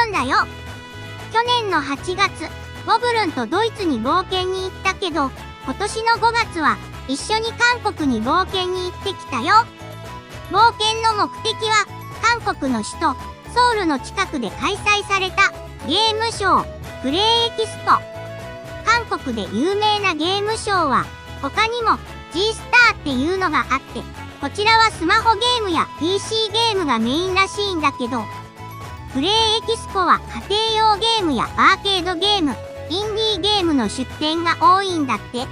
ルンだよ。去年の8月、ボブルンとドイツに冒険に行ったけど、今年の5月は一緒に韓国に冒険に行ってきたよ。冒険の目的は、韓国の首都、ソウルの近くで開催されたゲームショー、プレイエキスポ。韓国で有名なゲームショーは、他にも G スターっていうのがあって、こちらはスマホゲームや PC ゲームがメインらしいんだけど、プレイエキスポは家庭用ゲームやアーケードゲーム、インディーゲームの出展が多いんだって。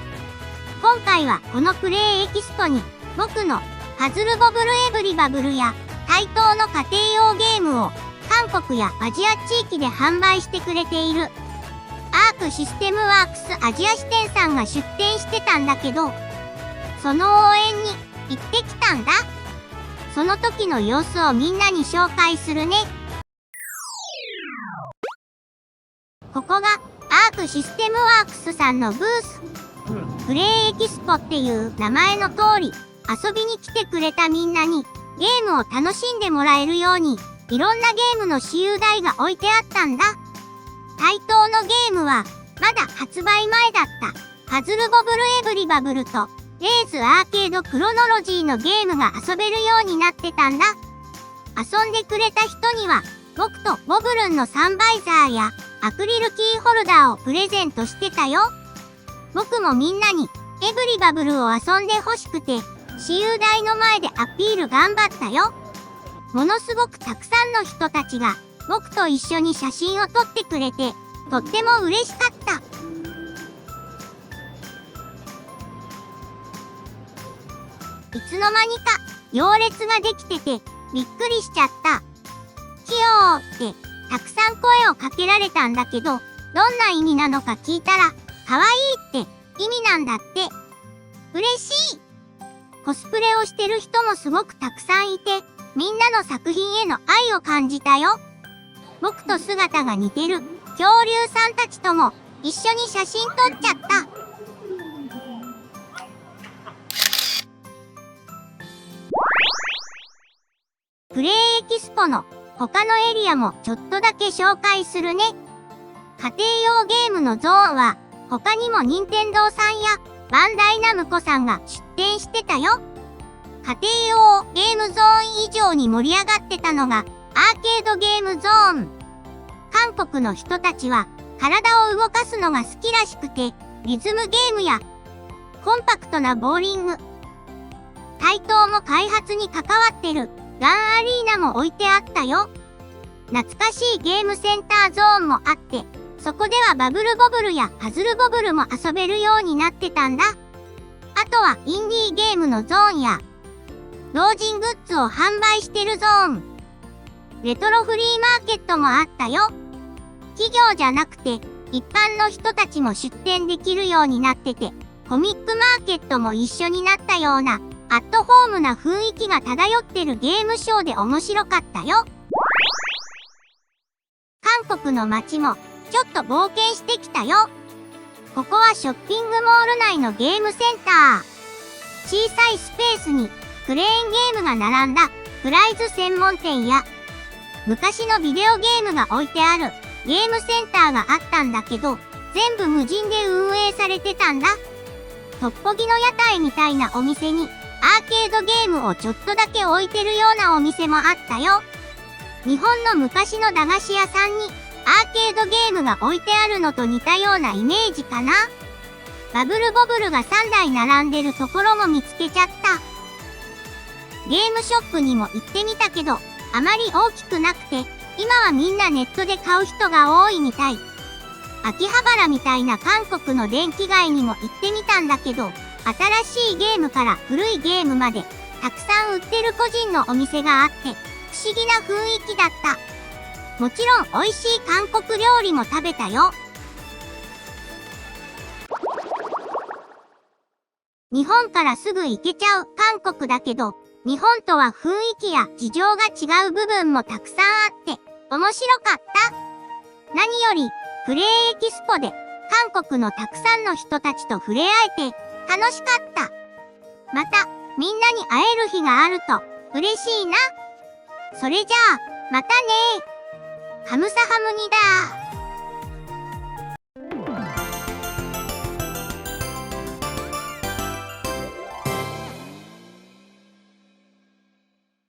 今回はこのプレイエキスポに、僕のパズルボブルエブリバブルや対等の家庭用ゲームを韓国やアジア地域で販売してくれているアークシステムワークスアジア支店さんが出店してたんだけど、その応援に行ってきたんだ。その時の様子をみんなに紹介するね。ここがアークシステムワークスさんのブース。プレイエキスポっていう名前の通り、遊びに来てくれたみんなにゲームを楽しんでもらえるように、いろんなゲームの私有台が置いてあったんだ。対等のゲームはまだ発売前だったパズルボブルエブリバブルとレーズアーケードクロノロジーのゲームが遊べるようになってたんだ。遊んでくれた人には僕とボブルンのサンバイザーやアクリルキーホルダーをプレゼントしてたよ。僕もみんなにエブリバブルを遊んでほしくて、私有台の前でアピール頑張ったよ。ものすごくたくさんの人たちが僕と一緒に写真を撮ってくれて、とっても嬉しかった。いつの間にか行列ができててびっくりしちゃった。キヨーってたくさん声をかけられたんだけど、どんな意味なのか聞いたら、かわいいって意味なんだって。嬉しい。コスプレをしてる人もすごくたくさんいて、みんなの作品への愛を感じたよ。僕と姿が似てる恐竜さんたちとも一緒に写真撮っちゃった。プレイエキスポの他のエリアもちょっとだけ紹介するね。家庭用ゲームのゾーンは他にも任天堂さんやバンダイナムコさんが出店してたよ。家庭用ゲームゾーン以上に盛り上がってたのがアーケードゲームゾーン。韓国の人たちは体を動かすのが好きらしくて、リズムゲームやコンパクトなボーリング、対等も開発に関わってるガンアリーナも置いてあったよ。懐かしいゲームセンターゾーンもあって、そこではバブルボブルやパズルボブルも遊べるようになってたんだ。あとはインディーゲームのゾーンや老人グッズを販売してるゾーン、レトロフリーマーケットもあったよ。企業じゃなくて一般の人たちも出店できるようになってて、コミックマーケットも一緒になったようなアットホームな雰囲気が漂ってるゲームショーで面白かったよ。韓国の街もちょっと冒険してきたよ。ここはショッピングモール内のゲームセンター。小さいスペースにクレーンゲームが並んだプライズ専門店や昔のビデオゲームが置いてあるゲームセンターがあったんだけど、全部無人で運営されてたんだ。トッポギの屋台みたいなお店にアーケードゲームをちょっとだけ置いてるようなお店もあったよ。日本の昔の駄菓子屋さんにアーケードゲームが置いてあるのと似たようなイメージかな。バブルボブルが3台並んでるところも見つけちゃった。ゲームショップにも行ってみたけど、あまり大きくなくて、今はみんなネットで買う人が多いみたい。秋葉原みたいな韓国の電気街にも行ってみたんだけど、新しいゲームから古いゲームまで、たくさん売ってる個人のお店があって、不思議な雰囲気だった。もちろん美味しい韓国料理も食べたよ。日本からすぐ行けちゃう韓国だけど、日本とは雰囲気や事情が違う部分もたくさんあって、面白かった。何より、プレイエキスポで韓国のたくさんの人たちと触れ合えて楽しかった。また、みんなに会える日があると嬉しいな。それじゃあ、またねー。ハムサハムニだ。